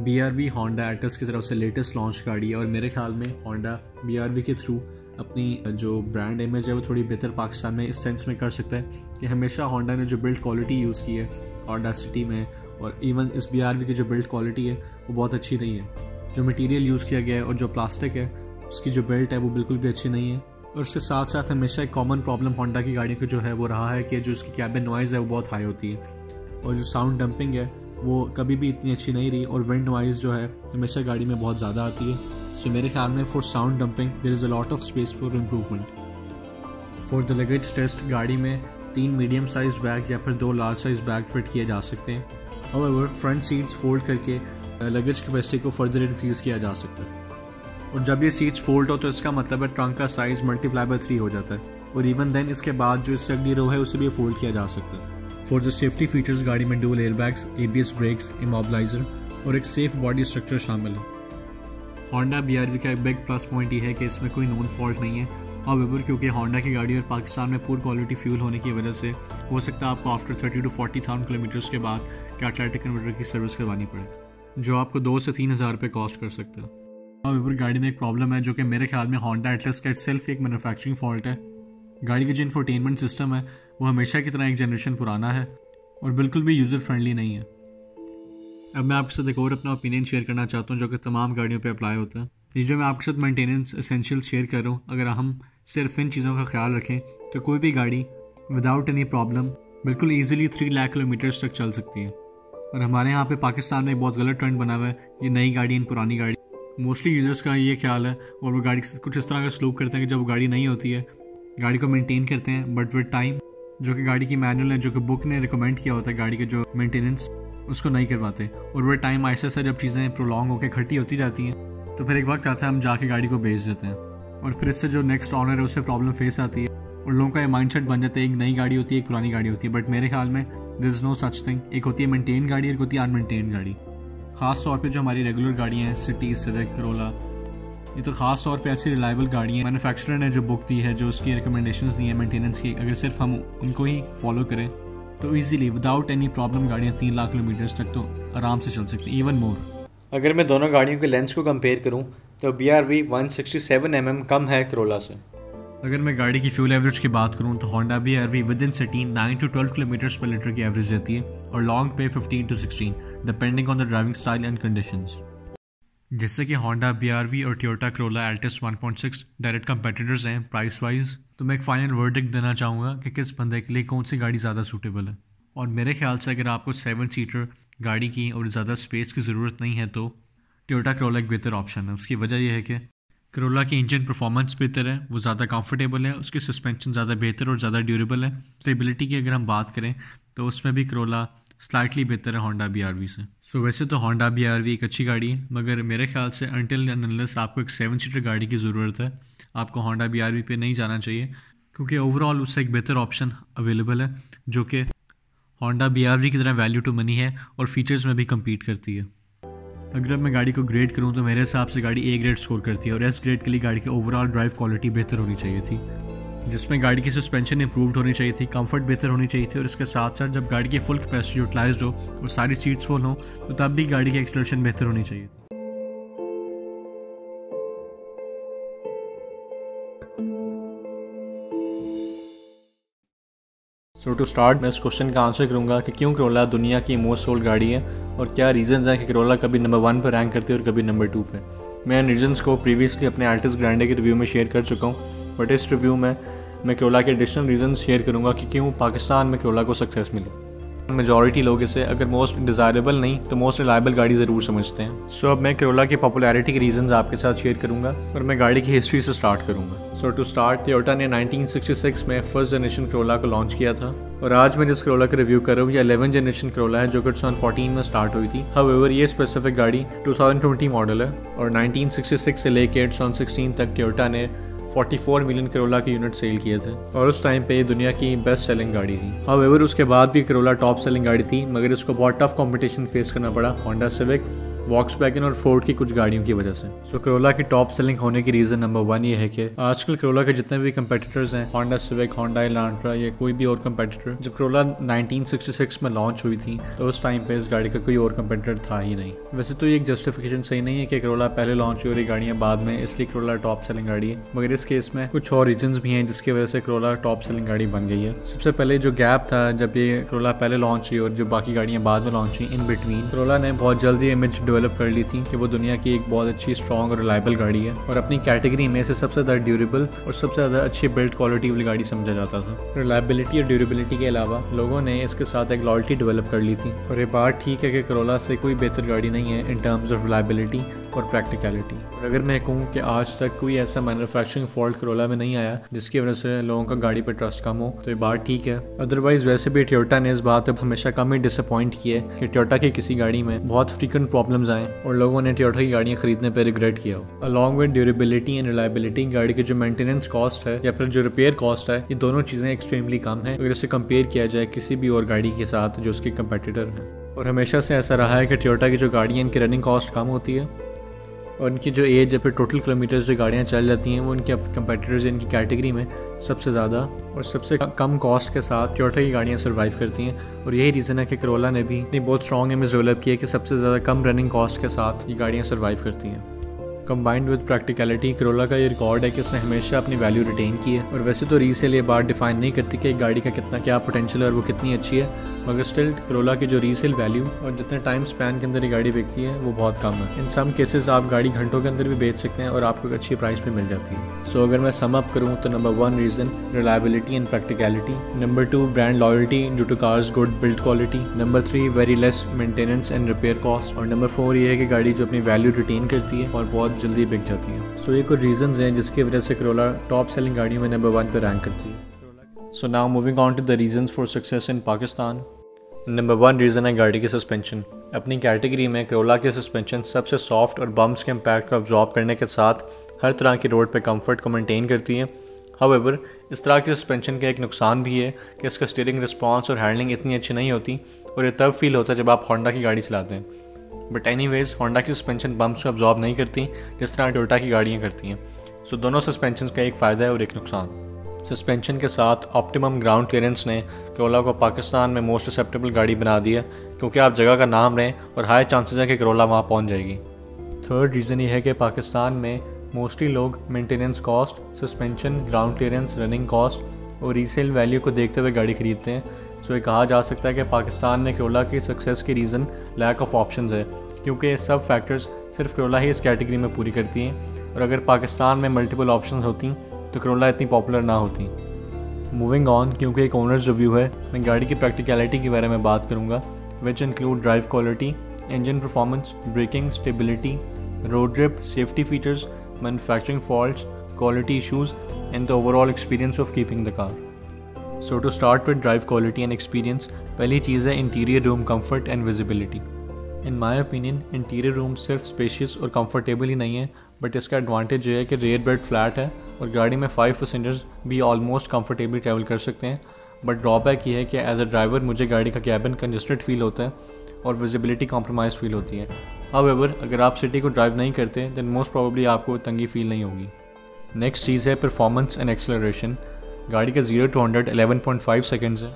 Speaker 1: BRV होंडा एटस की तरफ से लेटेस्ट लॉन्च गाड़ी है और मेरे ख्याल में होंडा BRV के थ्रू अपनी जो ब्रांड इमेज है वो थोड़ी बेहतर पाकिस्तान में इस सेंस में कर सकता है कि हमेशा होंडा ने जो बिल्ड क्वालिटी यूज़ की है होंडा सिटी में और इवन इस BRV की जो बिल्ड क्वालिटी है वो बहुत अच्छी नहीं है। जो मटेरियल यूज़ किया गया है और जो प्लास्टिक है उसकी जो बेल्ट है वो बिल्कुल भी अच्छी नहीं है और उसके साथ साथ हमेशा एक कॉमन प्रॉब्लम होंडा की गाड़ी की जो है वो रहा है कि जो उसकी कैबिन नॉइज़ है वो बहुत हाई होती है और जो साउंड डंपिंग है वो कभी भी इतनी अच्छी नहीं रही और विंड नॉइज़ जो है हमेशा गाड़ी में बहुत ज़्यादा आती है। सो मेरे ख्याल में for sound damping there is a lot of space for improvement. For the luggage test गाड़ी में 3 मीडियम साइज बैग या फिर 2 लार्ज साइज बैग फिट किए जा सकते हैं। हाउएवर फ्रंट सीट्स फोल्ड करके लगेज कैपेसिटी को फर्दर इंक्रीज़ किया जा सकता है और जब ये सीट्स फोल्ड हो तो इसका मतलब है ट्रंक का साइज मल्टीप्लाई बाय 3 हो जाता है और इवन देन इसके बाद जो इससे अगली रो है उसे भी फोल्ड किया जा सकता है। फॉर द सेफ्टी फीचर्स गाड़ी में dual airbags, ABS brakes, immobiliser और एक सेफ बॉडी स्ट्रक्चर शामिल है। होंडा BRV का एक बिग प्लस पॉइंट ये है कि इसमें कोई नोन फॉल्ट नहीं है। हाउएवर क्योंकि होंडा की गाड़ी और पाकिस्तान में पूर क्वालिटी फ्यूल होने की वजह से हो सकता है आपको आफ्टर 30 to 40,000 किलोमीटर्स के बाद कैटालिटिक कन्वर्टर की सर्विस करवानी पड़े, जो आपको 2 से 3 हज़ार रुपये कॉस्ट कर सकता है। हाउएवर गाड़ी में एक प्रॉब्लम है जो कि मेरे ख्याल में होंडा एटलस का सेल्फ एक मैन्युफैक्चरिंग फॉल्ट है। गाड़ी का जो इंफोटेनमेंट सिस्टम है वो हमेशा की तरह एक जनरेशन पुराना है और बिल्कुल भी यूज़र फ्रेंडली नहीं है। अब मैं आपके साथ एक और अपना ओपिनियन शेयर करना चाहता हूँ जो कि तमाम गाड़ियों पे अप्लाई होता है। ये जो मैं आपके साथ मेंटेनेंस एसेंशियल शेयर कर रहा हूँ, अगर हम सिर्फ इन चीज़ों का ख्याल रखें तो कोई भी गाड़ी विदाउट एनी प्रॉब्लम बिल्कुल ईजिली 3 लाख किलोमीटर्स तक चल सकती है। और हमारे यहाँ पे पाकिस्तान में एक बहुत गलत ट्रेंड बना हुआ है, ये नई गाड़ी इन पुरानी गाड़ी। मोस्टली यूज़र्स का ये ख्याल है और वो गाड़ी के साथ कुछ इस तरह का सलूक करते हैं कि जब वो गाड़ी नहीं होती है गाड़ी को मेंटेन करते हैं, बट विद टाइम जो कि गाड़ी की मैनुअल है, जो कि बुक ने रिकमेंड किया होता है गाड़ी के जो मेंटेनेंस, उसको नहीं करवाते और वो टाइम ऐसा जब चीज़ें प्रोलॉन्ग होकर खट्टी होती जाती हैं तो फिर एक वक्त आता है हम जाके गाड़ी को बेच देते हैं और फिर इससे जो नेक्स्ट ऑनर है उससे प्रॉब्लम फेस आती है और लोगों का ये माइंडसेट बन जाता है एक नई गाड़ी होती है एक पुरानी गाड़ी होती है। बट मेरे ख्याल में this is no such thing. एक होती है मेंटेन गाड़ी, एक होती है अनमेंटेन गाड़ी। ख़ास तौर पे जो हमारी रेगुलर गाड़ियाँ हैं, सिटी, सिविक, करोला, ये तो ख़ास तौर पे ऐसी रिलायबल गाड़ियाँ मैन्युफैक्चरर ने जो बुक दी है, जो उसकी रिकमेंडेशंस दी हैं मेंटेनेंस की, अगर सिर्फ हम उनको ही फॉलो करें तो ईजिली विदाउट एनी प्रॉब्लम गाड़ियाँ 3 लाख किलोमीटर्स तक तो आराम से चल सकती हैं, इवन मोर।
Speaker 2: अगर मैं दोनों गाड़ियों के लेंस को कंपेयर करूं तो BRV 167 mm कम है करोला से।
Speaker 1: अगर मैं गाड़ी की फ्यूल एवरेज की बात करूं तो Honda BRV with in city 9 to 12 kilometres पर लीटर की एवरेज देती है और लॉन्ग पे 15 to 16 depending on the driving style and conditions. जिससे कि होंडा BRV और Toyota Corolla Altis 1.6 direct competitors हैं प्राइस वाइज। तो मैं एक फाइनल वर्डिक्ट देना चाहूँगा कि किस बंदे के लिए कौन सी गाड़ी ज़्यादा सूटेबल है। और मेरे ख्याल से अगर आपको 7 सीटर गाड़ी की और ज़्यादा स्पेस की ज़रूरत नहीं है तो टोयोटा करोला एक बेहतर ऑप्शन है। उसकी वजह यह है कि करोला की इंजन परफॉर्मेंस बेहतर है, वो ज़्यादा कंफर्टेबल है, उसकी सस्पेंशन ज़्यादा बेहतर और ज़्यादा ड्यूरेबल है। स्टेबिलिटी की अगर हम बात करें तो उसमें भी करोला स्लाइटली बेहतर है होंडा BRV से। सो वैसे तो होंडा BRV एक अच्छी गाड़ी है, मगर मेरे ख्याल से अनटिल एंड अनलेस आपको एक 7 सीटर गाड़ी की ज़रूरत है, आपको होंडा BRV पे नहीं जाना चाहिए, क्योंकि ओवरऑल उससे एक बेहतर ऑप्शन अवेलेबल है जो कि होंडा BRV की तरह वैल्यू टू मनी है और फीचर्स में भी कम्पीट करती है। अगर मैं गाड़ी को ग्रेड करूं तो मेरे हिसाब से गाड़ी A ग्रेड स्कोर करती है और S ग्रेड के लिए गाड़ी की ओवरऑल ड्राइव क्वालिटी बेहतर होनी चाहिए थी, जिसमें गाड़ी की सस्पेंशन इंप्रूव्ड होनी चाहिए थी, कंफर्ट बेहतर होनी चाहिए थी और इसके साथ साथ जब गाड़ी की फुल कैपेसिटी यूटिलाइज्ड हो और सारी सीट्स फुल हो तो तब भी गाड़ी की एक्सेलरेशन बेहतर होनी चाहिए थी।
Speaker 2: सो टू स्टार्ट मैं इस क्वेश्चन का आंसर करूंगा कि क्यों करोला दुनिया की मोस्ट सोल्ड गाड़ी है और क्या रीजंस हैं कि करोला कभी नंबर 1 पर रैंक करती है और कभी नंबर 2 पे। मैं इन रीजंस को प्रीवियसली अपने आर्टिस्ट ग्रैंडे के रिव्यू में शेयर कर चुका हूँ, बट इस रिव्यू में मैं करोला के एडिशनल रीजंस शेयर करूँगा कि क्यों पाकिस्तान में करोला को सक्सेस मिली। मेजॉरिटी लोग इसे अगर मोस्ट डिज़ायरेबल नहीं तो मोस्ट रिलायबल गाड़ी ज़रूर समझते हैं। सो अब मैं करोला की पॉपुलैरिटी के रीजंस आपके साथ शेयर करूंगा और मैं गाड़ी की हिस्ट्री से स्टार्ट करूंगा। सो टू स्टार्ट, टोयोटा ने 1966 में फर्स्ट जनरेशन करोला को लॉन्च किया था और आज मैं जिस करोला का रिव्यू कर रहा हूँ ये 11 जनरेशन करोला है जो कि 2014 में स्टार्ट हुई थी। हाउएवर ये स्पेसिफिक गाड़ी 2020 मॉडल है और 1966 से लेकर 2016 तक टोयोटा ने 44 मिलियन करोला के यूनिट सेल किए थे और उस टाइम पे दुनिया की बेस्ट सेलिंग गाड़ी थी। हाउएवर उसके बाद भी करोला टॉप सेलिंग गाड़ी थी, मगर इसको बहुत टफ कंपटीशन फेस करना पड़ा होंडा सिविक, वॉक्सवैगन और फोर्ड की कुछ गाड़ियों की वजह से। सो करोला की टॉप सेलिंग होने की रीज़न नंबर 1 ये है कि आजकल करोला के जितने भी कंपेटिटर्स हैं, होंडा सिविक, होंडा इलांट्रा या कोई भी और कंपेटिटर, जब करोला 1966 में लॉन्च हुई थी तो उस टाइम पे इस गाड़ी का कोई और कंपेटिटर था ही नहीं। वैसे तो ये एक जस्टिफिकेशन सही नहीं है कि करोला पहले लॉन्च हुई और ये गाड़ियाँ बाद में, इसलिए करोला टॉप सेलिंग गाड़ी है, मगर इस केस में कुछ और रीजंस भी हैं जिसकी वजह से करोला टॉप सेलिंग गाड़ी बन गई है। सबसे पहले जो गैप था जब ये करोला पहले लॉन्च हुई और जो बाकी गाड़ियाँ बाद में लॉन्च हुई, इन बिटवीन करोला ने बहुत जल्दी इमेज डेवलप कर ली थी कि वो दुनिया की एक बहुत अच्छी स्ट्रॉन्ग और रिलायबल गाड़ी है और अपनी कैटेगरी में से सबसे ज़्यादा ड्यूरेबल और सबसे ज़्यादा अच्छी बिल्ड क्वालिटी वाली गाड़ी समझा जाता था। रिलायबिलिटी और ड्यूरेबिलिटी के अलावा लोगों ने इसके साथ एक लॉयल्टी डेवलप कर ली थी और ये बात ठीक है कि करोला से कोई बेहतर गाड़ी नहीं है इन टर्म्स ऑफ रिलायबिलिटी और प्रैक्टिकलिटी। और अगर मैं कहूँ कि आज तक कोई ऐसा मैन्युफैक्चरिंग फॉल्ट करोला में नहीं आया जिसकी वजह से लोगों का गाड़ी पर ट्रस्ट कम हो, तो ये बात ठीक है। अदरवाइज वैसे भी टोयोटा ने इस बात पर हमेशा कम ही डिसअपॉइंट किया है कि टोयोटा की किसी गाड़ी में बहुत फ्रीक्वेंट प्रॉब्लम्स आए और लोगों ने टोयोटा की गाड़ियाँ खरीदने पर रिग्रेट किया हो। Along with durability and reliability, गाड़ी की जो मेंटेनेंस कॉस्ट है या फिर जो रिपेयर कॉस्ट है, ये दोनों चीज़ें एक्सट्रीमली कम है अगर इसे कंपेयर किया जाए किसी भी और गाड़ी के साथ जो उसके कंपेटिटर है। और हमेशा से ऐसा रहा है कि टोयोटा की जो गाड़ियाँ इनकी रनिंग कॉस्ट कम होती है और इनकी जो एज या फिर टोटल किलोमीटर्स जो गाड़ियाँ चल जाती हैं वो इनके कंपेटिटर्स इनकी कैटेगरी में सबसे ज़्यादा और सबसे कम कॉस्ट के साथ टोयोटा की गाड़ियाँ सर्वाइव करती हैं। और यही रीज़न है कि करोला ने भी इतनी बहुत स्ट्रॉन्ग इमेज डेवलप की है कि सबसे ज़्यादा कम रनिंग कॉस्ट के साथ ये गाड़ियाँ सर्वाइव करती हैं। कंबाइंड विद प्रैक्टिकलिटी, करोला का ये रिकॉर्ड है कि इसने हमेशा अपनी वैल्यू रिटेन की है। और वैसे तो रीसेल ये बात डिफाइन नहीं करती कि एक गाड़ी का कितना क्या पोटेंशियल है और वो कितनी अच्छी है, मगर स्टिल करोला की जो रीसेल वैल्यू और जितने टाइम स्पैन के अंदर ये गाड़ी बिकती है वो बहुत कम है। इन सम केसेस आप गाड़ी घंटों के अंदर भी बेच सकते हैं और आपको एक अच्छी प्राइस पे मिल जाती है। सो अगर मैं सम अप करूँ तो number 1 reason reliability and practicality, number 2 brand loyalty due to cars good build quality, number 3 very less maintenance and repair cost, और नंबर 4 ये है कि गाड़ी जो अपनी वैल्यू रिटेन करती है और बहुत जल्दी बिक जाती है। सो ये कुछ रीजंस हैं जिसकी वजह से करोला टॉप सेलिंग गाड़ियों में नंबर 1 पे रैंक करती है। So now moving on to the reasons for success in Pakistan. Number 1 reason है गाड़ी की सस्पेंशन। अपनी कैटेगरी में करोला की सस्पेंशन सबसे सॉफ्ट और बम्प्स के इम्पैक्ट को अब्जॉर्ब करने के साथ हर तरह की रोड पे कंफर्ट को मेंटेन करती है। हाउएवर, इस तरह की सस्पेंशन का एक नुकसान भी है कि इसका स्टीयरिंग रिस्पॉन्स और हैंडलिंग इतनी अच्छी नहीं होती और ये तब फील होता है जब आप होंडा की गाड़ी चलाते हैं। बट एनीवेज, होंडा की सस्पेंशन बम्प्स को अब्जॉर्ब नहीं करती जिस तरह टोयोटा की गाड़ियाँ करती हैं। सो दोनों सस्पेंशन का एक फ़ायदा है और एक नुकसान। सस्पेंशन के साथ ऑप्टिमम ग्राउंड क्लियरेंस ने करोला को पाकिस्तान में मोस्ट एक्सेप्टेबल गाड़ी बना दी है, क्योंकि आप जगह का नाम रहें और हाई चांसेस है कि करोला वहाँ पहुँच जाएगी। थर्ड रीज़न ये है कि पाकिस्तान में मोस्टली लोग maintenance cost, suspension, ground clearance, running cost और रीसेल वैल्यू को देखते हुए गाड़ी खरीदते हैं। सो ये कहा जा सकता है कि पाकिस्तान में करोला की सक्सेस की रीज़न लैक ऑफ ऑप्शंस है, क्योंकि ये सब फैक्टर्स सिर्फ करोला ही इस कैटेगरी में पूरी करती हैं, और अगर पाकिस्तान में मल्टीपल ऑप्शंस होती तो करोला इतनी पॉपुलर ना होती। मूविंग ऑन, क्योंकि एक ओनर्स रिव्यू है, मैं गाड़ी की प्रैक्टिकलिटी के बारे में बात करूँगा, which include drive quality, engine performance, braking, stability, road grip, safety features, manufacturing faults, quality issues and the overall experience of keeping the car. So to start with drive quality and experience, पहली चीज़ है interior room comfort and visibility. In my opinion interior room सिर्फ spacious और comfortable ही नहीं है, but इसका advantage ये है कि रेयर बेड फ्लैट है और गाड़ी में 5 पैसेंजर्स भी ऑलमोस्ट कंफर्टेबली ट्रैवल कर सकते हैं। बट ड्रॉबैक ये है कि एज अ ड्राइवर मुझे गाड़ी का कैबिन कंजस्टेड फील होता है और विजिबिलिटी कॉम्प्रोमाइज़ फील होती है। हाउएवर, अगर आप सिटी को ड्राइव नहीं करते देन मोस्ट प्रोबेबली आपको तंगी फील नहीं होगी। नेक्स्ट चीज़ है परफॉर्मेंस एंड एक्सेलरेशन। गाड़ी का 0 to 100 11.5 सेकेंड्स है।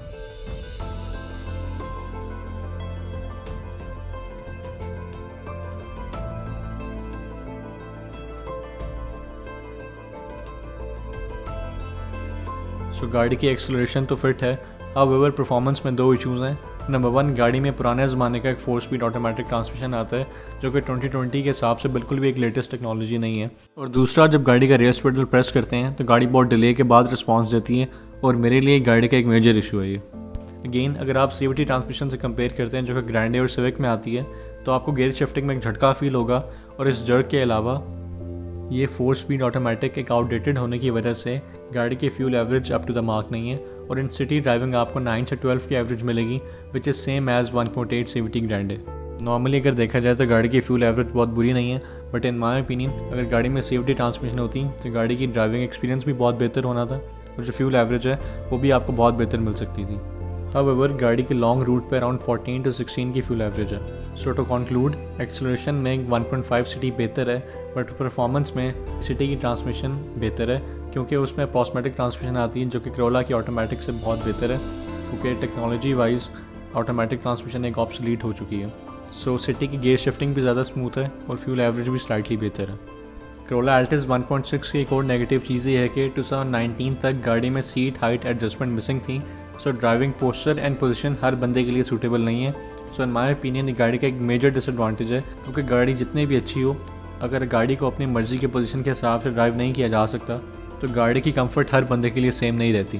Speaker 2: सो गाड़ी की एक्सेलरेशन तो फिट है, हाउएवर परफॉर्मेंस में 2 इशूज़ हैं। नंबर 1, गाड़ी में पुराने ज़माने का एक 4 स्पीड ऑटोमेटिक ट्रांसमिशन आता है जो कि 2020 के हिसाब से बिल्कुल भी एक लेटेस्ट टेक्नोलॉजी नहीं है। और दूसरा, जब गाड़ी का रेस पेडल प्रेस करते हैं तो गाड़ी बहुत डिले के बाद रिस्पॉन्स देती है, और मेरे लिए गाड़ी का एक मेजर इशू है ये। अगेन, अगर आप CVT ट्रांसमिशन से कंपेयर करते हैं जो कि ग्रैंडे और सिविक में आती है, तो आपको गेयर शिफ्टिंग में एक झटका फील होगा, और इस जर्क के अलावा ये 4 स्पीड ऑटोमेटिक एक आउटडेटेड होने की वजह से गाड़ी की fuel average up to the mark नहीं है, और इन सिटी ड्राइविंग आपको 9 से 12 की एवरेज मिलेगी, which is same as 1.8 CVT Grande. Normally अगर देखा जाए तो गाड़ी की फ्यूल एवरेज बहुत बुरी नहीं है, बट इन माई ओपिनियन अगर गाड़ी में CVT ट्रांसमिशन होती तो गाड़ी की ड्राइविंग एक्सपीरियंस भी बहुत बेहतर होना था, और जो फ्यूल एवरेज है वो भी आपको बहुत बेहतर मिल सकती थी। हाउएवर, गाड़ी के लॉन्ग रूट पर अराउंड 14 to 16 की फ्यूल एवरेज है। सो टू कंक्लूड, एक्सेलरेशन में 1.5 सिटी बेहतर है, बट परफॉर्मेंस में सिटी की ट्रांसमिशन बेहतर है, क्योंकि उसमें अप्रॉक्सिमेटिक ट्रांसमिशन आती है जो कि करोला की ऑटोमेटिक से बहुत बेहतर है, क्योंकि टेक्नोलॉजी वाइज ऑटोमेटिक ट्रांसमिशन एक ऑब्सोलीट हो चुकी है। सो सिटी की गेयर शिफ्टिंग भी ज़्यादा स्मूथ है और फ्यूल एवरेज भी स्लाइटली बेहतर है। करोला एल्टिस 1.6 की एक और नेगेटिव चीज़ ये है कि 2019 तक गाड़ी में सीट हाइट एडजस्टमेंट मिसिंग थी। सो ड्राइविंग पोस्चर एंड पोजीशन हर बंदे के लिए सूटेबल नहीं है। सो इन माय ओपिनियन ये गाड़ी का एक मेजर डिसएडवांटेज है, क्योंकि गाड़ी जितनी भी अच्छी हो, अगर गाड़ी को अपनी मर्ज़ी के पोजीशन के हिसाब से ड्राइव नहीं किया जा सकता तो गाड़ी की कंफर्ट हर बंदे के लिए सेम नहीं रहती।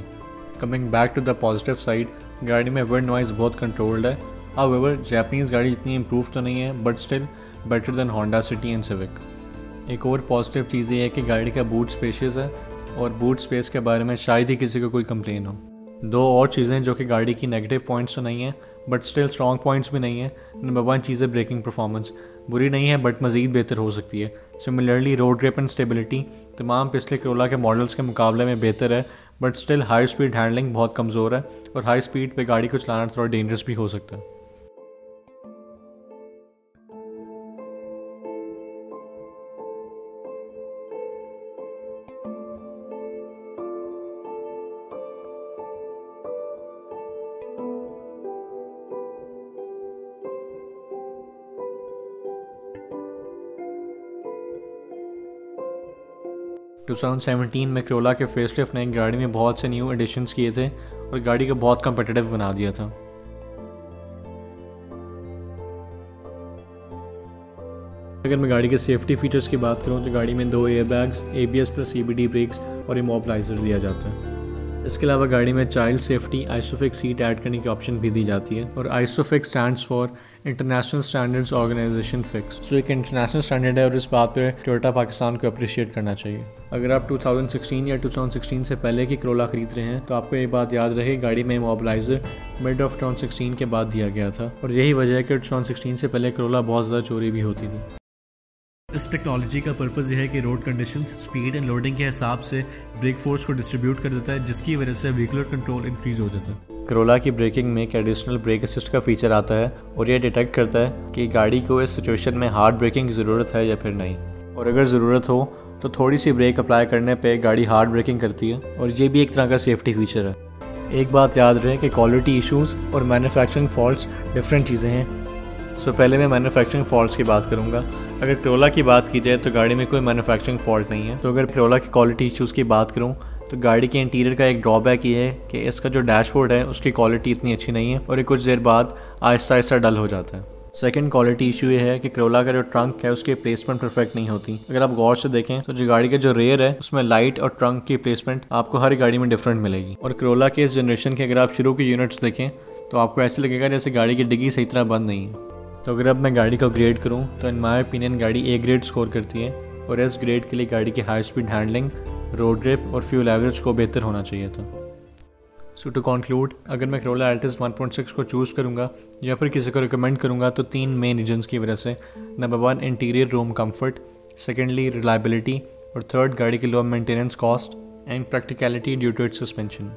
Speaker 2: Coming back to the positive side, गाड़ी में विंड नॉइज़ बहुत कंट्रोल्ड है। हाउएवर, जापानीज़ गाड़ी जितनी इम्प्रूव तो नहीं है, but still better than Honda City and Civic. एक और पॉजिटिव चीज़ ये है कि गाड़ी का बूट स्पेशियस है, और बूट स्पेस के बारे में शायद ही किसी को कोई कंप्लेन हो। 2 और चीज़ें जो कि गाड़ी की नेगेटिव पॉइंट्स तो नहीं है, बट स्टिल स्ट्रॉन्ग पॉइंट्स भी नहीं है। नंबर 1 चीज़ है ब्रेकिंग परफॉर्मेंस, बुरी नहीं है बट मज़ीद बेहतर हो सकती है। Similarly road grip and stability तमाम पिछले करोला के मॉडल्स के मुकाबले में बेहतर है, but still high speed handling बहुत कमज़ोर है, और हाई स्पीड पे गाड़ी को चलाना थोड़ा डेंजरस भी हो सकता है। 2017 में करोला के फेसलिफ्ट ने गाड़ी में बहुत से न्यू एडिशंस किए थे और गाड़ी को बहुत कम्पिटिटिव बना दिया था। अगर मैं गाड़ी के सेफ्टी फीचर्स की बात करूं तो गाड़ी में 2 airbags, ABS plus CBD brakes और इमोबिलाइजर दिया जाता है। इसके अलावा गाड़ी में child safety isofix seat add करने की ऑप्शन भी दी जाती है। और isofix stands for international standards organisation fix, so एक इंटरनेशनल स्टैंडर्ड है और इस बात पे टोयोटा पाकिस्तान को अप्रिशिएट करना चाहिए। अगर आप 2016 या 2016 से पहले की करोला खरीद रहे हैं तो आपको ये बात याद रहे, गाड़ी में इमोबिलाइजर मिड ऑफ 2016 के बाद दिया गया था और यही वजह है कि 2016 से पहले करोला बहुत ज़्यादा चोरी भी होती थी।
Speaker 1: इस टेक्नोलॉजी का पर्पज़ यह है कि road conditions, speed and loading के हिसाब से ब्रेक फोर्स को डिस्ट्रीब्यूट कर देता है, जिसकी वजह से व्हीकुलर कंट्रोल इंक्रीज हो जाता है।
Speaker 2: करोला की ब्रेकिंग में एक एडिशनल ब्रेक असिस्ट का फीचर आता है और यह डिटेक्ट करता है कि गाड़ी को इस सिचुएशन में हार्ड ब्रेकिंग की ज़रूरत है या फिर नहीं, और अगर ज़रूरत हो तो थोड़ी सी ब्रेक अप्लाई करने पे गाड़ी हार्ड ब्रेकिंग करती है और ये भी एक तरह का सेफ्टी फीचर है। एक बात याद रहे कि क्वालिटी इश्यूज़ और मैन्युफैक्चरिंग फॉल्ट्स डिफरेंट चीज़ें हैं। सो पहले मैं मैन्युफैक्चरिंग फॉल्ट्स की बात करूंगा। अगर करोला की बात की जाए तो गाड़ी में कोई मैन्युफैक्चरिंग फॉल्ट नहीं है। तो अगर करोला की क्वालिटी इश्यूज़ की बात करूं तो गाड़ी के इंटीरियर का एक ड्रॉबैक ये है कि इसका जो डैशबोर्ड है उसकी क्वालिटी इतनी अच्छी नहीं है और ये कुछ देर बाद आहिस्ता आहिस्ता डल हो जाता है। सेकंड क्वालिटी इशू ये है कि करोला का जो ट्रंक है उसकी प्लेसमेंट परफेक्ट नहीं होती। अगर आप गौर से देखें तो जो गाड़ी का जो रेयर है उसमें लाइट और ट्रंक की प्लेसमेंट आपको हर गाड़ी में डिफरेंट मिलेगी। और करोला के इस जनरेशन के अगर आप शुरू के यूनिट्स देखें तो आपको ऐसे लगेगा जैसे गाड़ी की डिग्गी सही तरह बंद नहीं है। तो अगर अब मैं गाड़ी को ग्रेड करूं तो इन माय ओपिनियन गाड़ी ए ग्रेड स्कोर करती है और इस ग्रेड के लिए गाड़ी की high speed handling, road grip और फ्यूल एवरेज को बेहतर होना चाहिए था। सो टू कंक्लूड, अगर मैं करोला एल्टिस 1.6 को चूज़ करूंगा या फिर किसी को रिकमेंड करूंगा तो 3 मेन रीजन्स की वजह से। Number 1 interior room comfort, secondly reliability और थर्ड गाड़ी की low maintenance cost and practicality due to its suspension.